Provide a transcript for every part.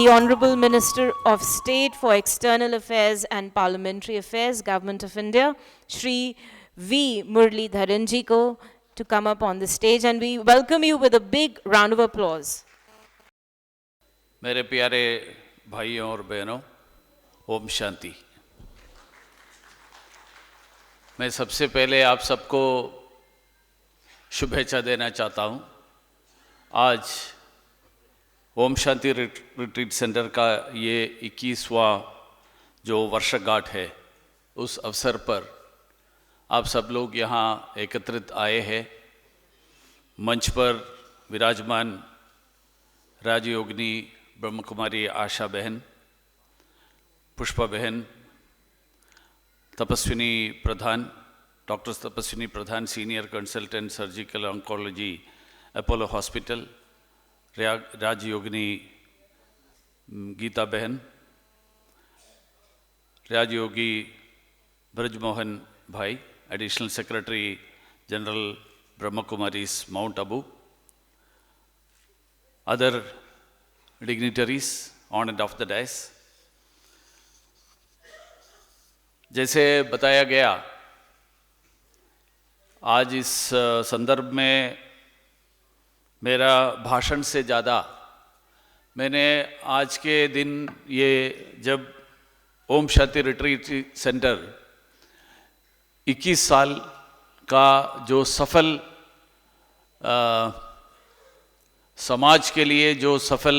the Honorable Minister of State for External Affairs and Parliamentary Affairs, Government of India, Shri V. Murleedharan ji ko to come up on the stage, and we welcome you with a big round of applause. मेरे प्यारे भाइयों और बहनों, ओम शांति। मैं सबसे पहले आप सबको शुभेच्छा देना चाहता हूँ। आज ओम शांति रिट्रीट सेंटर का ये 21वां जो वर्षगांठ है, उस अवसर पर आप सब लोग यहाँ एकत्रित आए हैं। मंच पर विराजमान राजयोगिनी ब्रह्म कुमारी आशा बहन, पुष्पा बहन, तपस्विनी Pradhan, doctor Tapaswini Pradhan, senior consultant surgical oncology, Apollo hospital, Rajyogini Geeta Behen, Rajyogi Brijmohan Bhai, additional secretary general Brahma Kumaris Mount Abu, other dignitaries on and off the dais. जैसे बताया गया, आज इस संदर्भ में मेरा भाषण से ज़्यादा मैंने आज के दिन ये जब ओम शांति रिट्रीट सेंटर 21 साल का जो सफल समाज के लिए जो सफल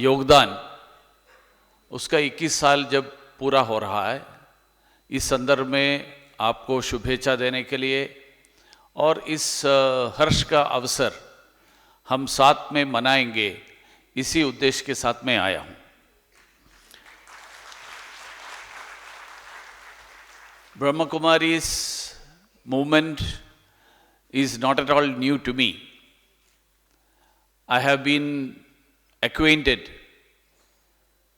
योगदान, उसका 21 साल जब पूरा हो रहा है, इस संदर्भ में आपको शुभेच्छा देने के लिए और इस हर्ष का अवसर हम साथ में मनाएंगे, इसी उद्देश्य के साथ मैं आया हूँ। Brahma Kumari's movement is not at all new to me. I have been acquainted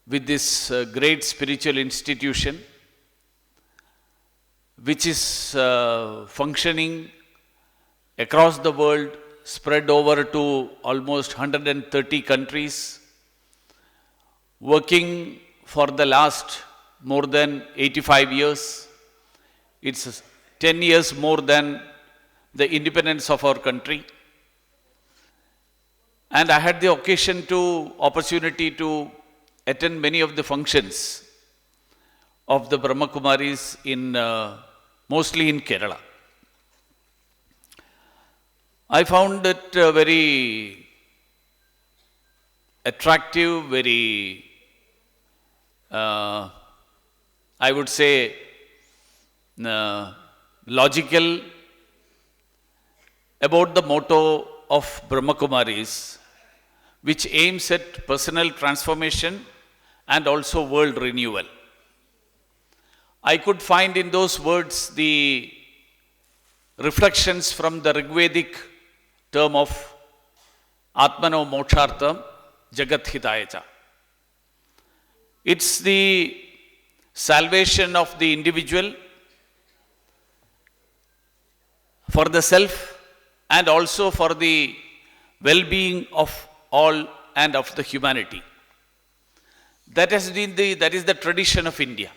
with this great spiritual institution, which is functioning across the world, spread over to almost 130 countries, working for the last more than 85 years. It's 10 years more than the independence of our country. And I had the opportunity to attend many of the functions of the Brahma Kumaris mostly in Kerala. I found it very attractive, very, I would say, logical about the motto of Brahma Kumaris, which aims at personal transformation and also world renewal. I could find in those words the reflections from the Rigvedic term of Atmano Mokshartam Jagat Hitayacha. It's the salvation of the individual for the self and also for the well-being of all and of the humanity. That is the tradition of India.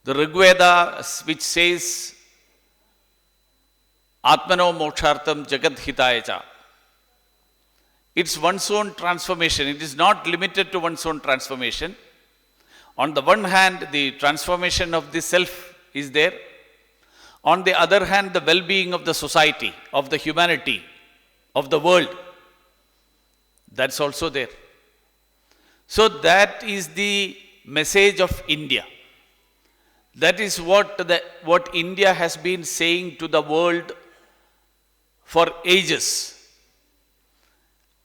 The Rigveda, which says Atmano Mokshartam Jagat Hitayacha, it's one's own transformation. It is not limited to one's own transformation. On the one hand, the transformation of the self is there. On the other hand, the well-being of the society, of the humanity, of the world, that's also there. So that is the message of India. That is what India has been saying to the world for ages.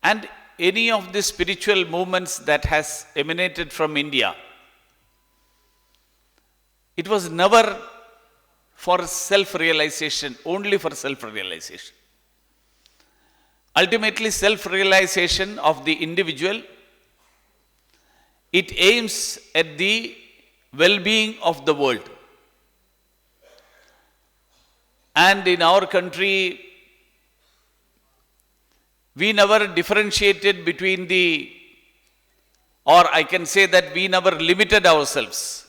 And any of the spiritual movements that has emanated from India, it was never for self-realization, only for self-realization. Ultimately, self-realization of the individual, it aims at the well-being of the world. And in our country, we never differentiated between the or I can say that we never limited ourselves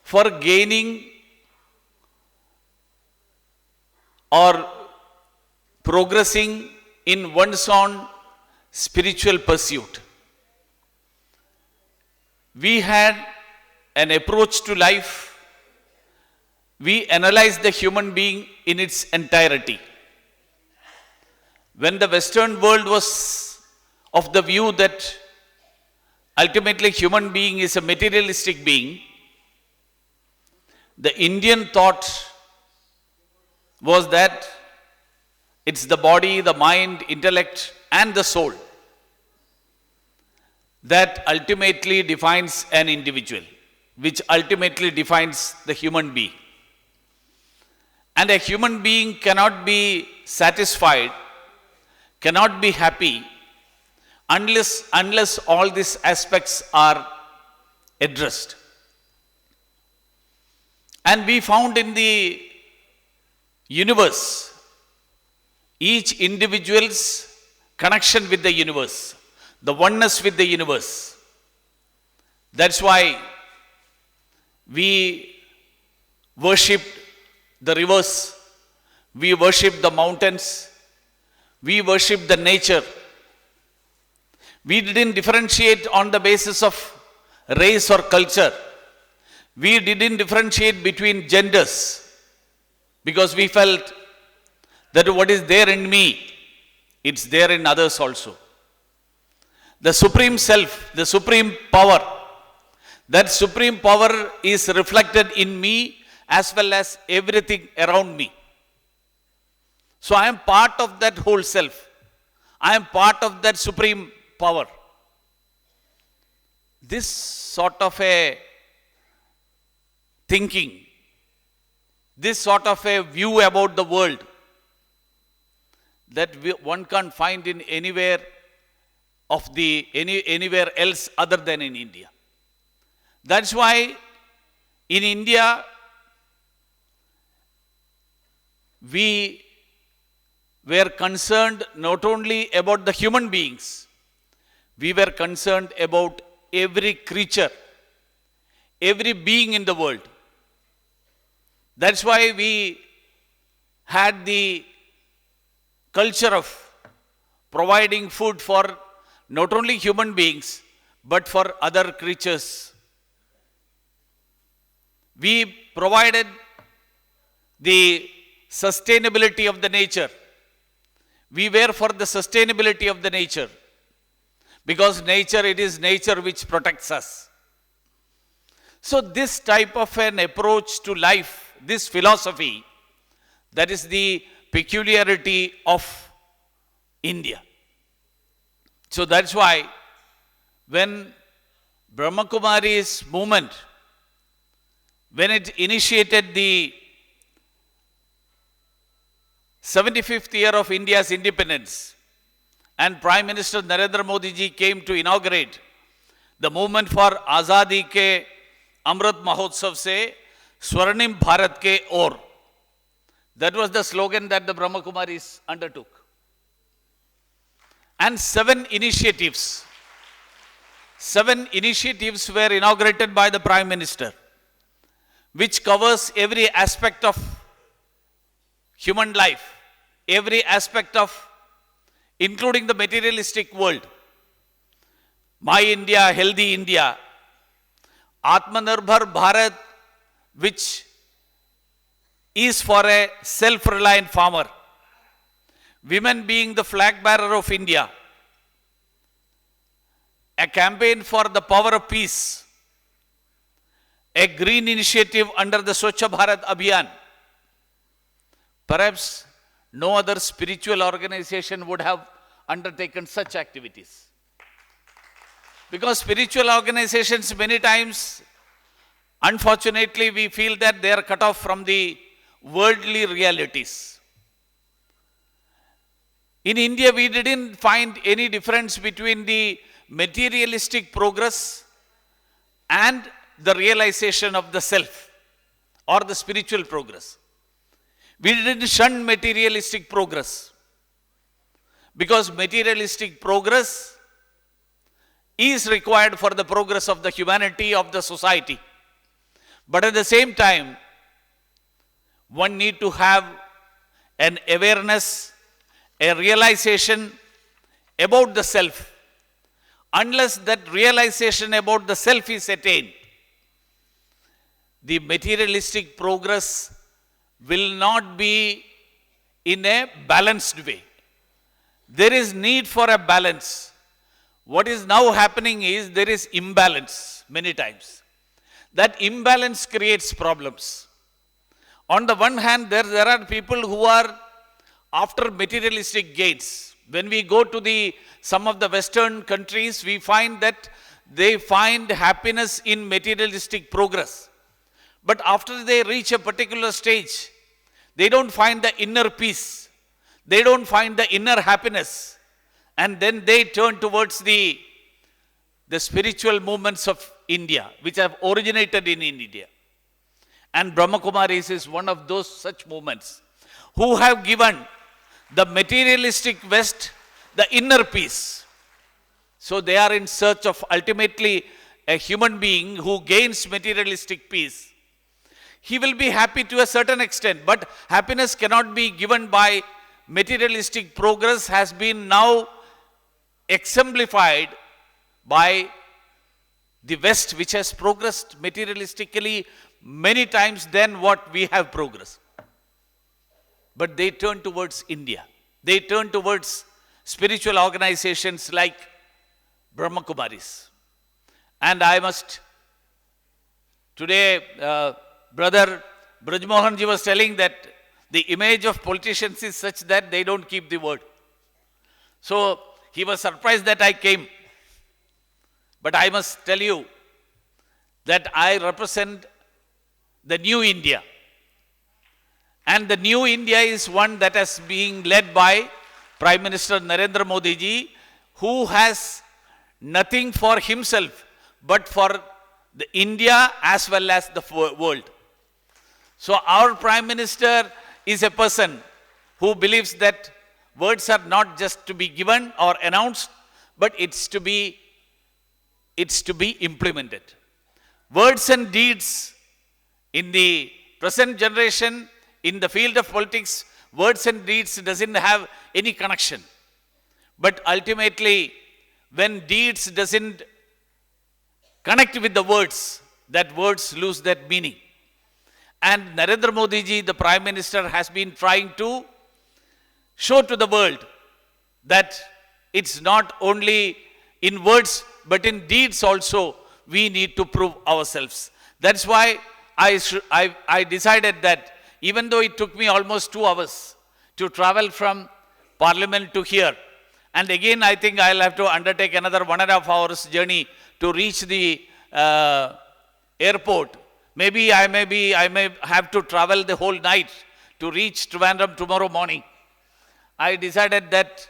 for gaining or progressing in one's own spiritual pursuit. We had an approach to life. We analyzed the human being in its entirety. When the Western world was of the view that ultimately human being is a materialistic being, the Indian thought was that it's the body, the mind, intellect, and the soul that ultimately defines an individual, which ultimately defines the human being. And a human being cannot be satisfied, cannot be happy, unless all these aspects are addressed. And we found in the universe each individual's connection with the universe, the oneness with the universe. That's why we worshipped the rivers, we worshipped the mountains, we worshipped the nature. We didn't differentiate on the basis of race or culture. We didn't differentiate between genders because we felt that what is there in me, it's there in others also. The supreme self, the supreme power, that supreme power is reflected in me as well as everything around me. So I am part of that whole self. I am part of that supreme power. This sort of a thinking, this sort of a view about the world that one can't find in anywhere anywhere else other than in India. That's why in India we were concerned not only about the human beings, we were concerned about every creature, every being in the world. That's why we had the culture of providing food for not only human beings, but for other creatures. We provided the sustainability of the nature. We were for the sustainability of the nature. Because nature, it is nature which protects us. So this type of an approach to life, this philosophy, that is the peculiarity of India. So that's why when Brahmakumari's movement, when it initiated the 75th year of India's independence, and Prime Minister Narendra Modi ji came to inaugurate the movement for Azadi ke Amrit Mahotsav se Swarnim Bharat ke or. That was the slogan that the Brahmakumaris undertook. And 7 initiatives were inaugurated by the Prime Minister, which covers every aspect of human life, every aspect of, including the materialistic world. My India, Healthy India, Atmanirbhar Bharat, which is for a self-reliant farmer, women being the flag bearer of India, a campaign for the power of peace, a green initiative under the Swachh Bharat Abhiyan. Perhaps no other spiritual organization would have undertaken such activities. Because spiritual organizations many times, unfortunately, we feel that they are cut off from the worldly realities. In India, we didn't find any difference between the materialistic progress and the realization of the self or the spiritual progress. We didn't shun materialistic progress, because materialistic progress is required for the progress of the humanity of the society. But at the same time, one need to have an awareness, a realization about the self. Unless that realization about the self is attained, the materialistic progress will not be in a balanced way. There is need for a balance. What is now happening is there is imbalance many times. That imbalance creates problems. On the one hand, there are people who are after materialistic gains. When we go to some of the Western countries, we find that they find happiness in materialistic progress. But after they reach a particular stage, they don't find the inner peace. They don't find the inner happiness. And then they turn towards the spiritual movements of India, which have originated in India. And Brahma Kumaris is one of those such movements who have given the materialistic West the inner peace. So they are in search of ultimately a human being who gains materialistic peace. He will be happy to a certain extent, but happiness cannot be given by materialistic progress, has been now exemplified by the West, which has progressed materialistically many times than what we have progressed. But they turn towards India. They turn towards spiritual organizations like Brahma Kumaris. And I must, today, Brother Brajmohanji was telling that the image of politicians is such that they don't keep the word. So he was surprised that I came. But I must tell you that I represent the new India. And the new India is one that is being led by Prime Minister Narendra Modi ji, who has nothing for himself, but for the India as well as the world. So our Prime Minister is a person who believes that words are not just to be given or announced, but it's to be implemented. Words and deeds in the present generation, in the field of politics, words and deeds doesn't have any connection. But ultimately, when deeds doesn't connect with the words, that words lose that meaning. And Narendra Modi ji, the Prime Minister, has been trying to show to the world that it's not only in words, but in deeds also, we need to prove ourselves. That's why I decided that even though it took me almost 2 hours to travel from Parliament to here, and again I think I'll have to undertake another 1.5 hours journey to reach the airport. Maybe I may have to travel the whole night to reach Trivandrum tomorrow morning. I decided that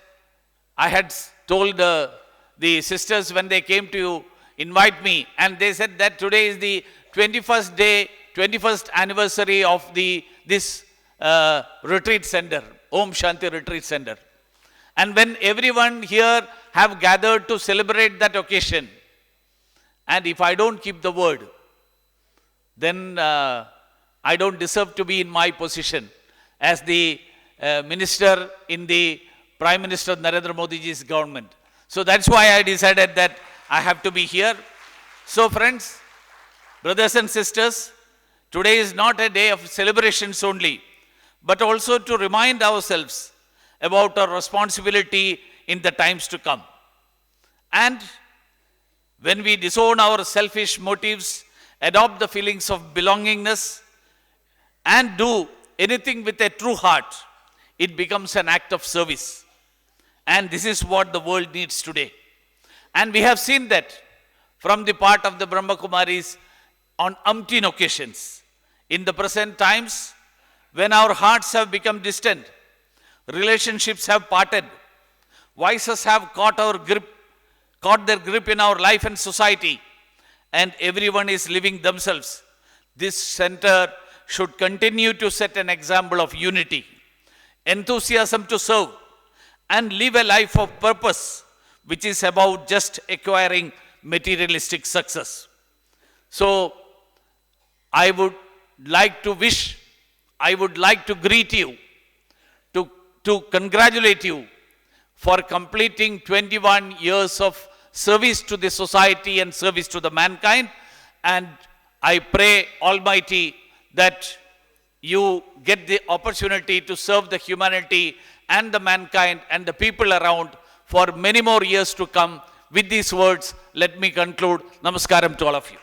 I had told the sisters when they came to invite me, and they said that today is the 21st anniversary of this retreat center, Om Shanti Retreat Center. And when everyone here have gathered to celebrate that occasion, and if I don't keep the word, then I don't deserve to be in my position as the minister in the Prime Minister Narendra Modi ji's government. So that's why I decided that I have to be here. So friends, brothers and sisters, today is not a day of celebrations only, but also to remind ourselves about our responsibility in the times to come. And when we disown our selfish motives, adopt the feelings of belongingness, and do anything with a true heart, it becomes an act of service. And this is what the world needs today. And we have seen that from the part of the Brahma Kumaris on umpteen occasions. In the present times, when our hearts have become distant, relationships have parted, vices have caught their grip in our life and society, and everyone is living themselves, this center should continue to set an example of unity, enthusiasm to serve, and live a life of purpose which is about just acquiring materialistic success. So, I would like to wish, I would like to greet you, to congratulate you for completing 21 years of service to the society and service to the mankind. And I pray Almighty that you get the opportunity to serve the humanity and the mankind and the people around for many more years to come. With these words, let me conclude. Namaskaram to all of you.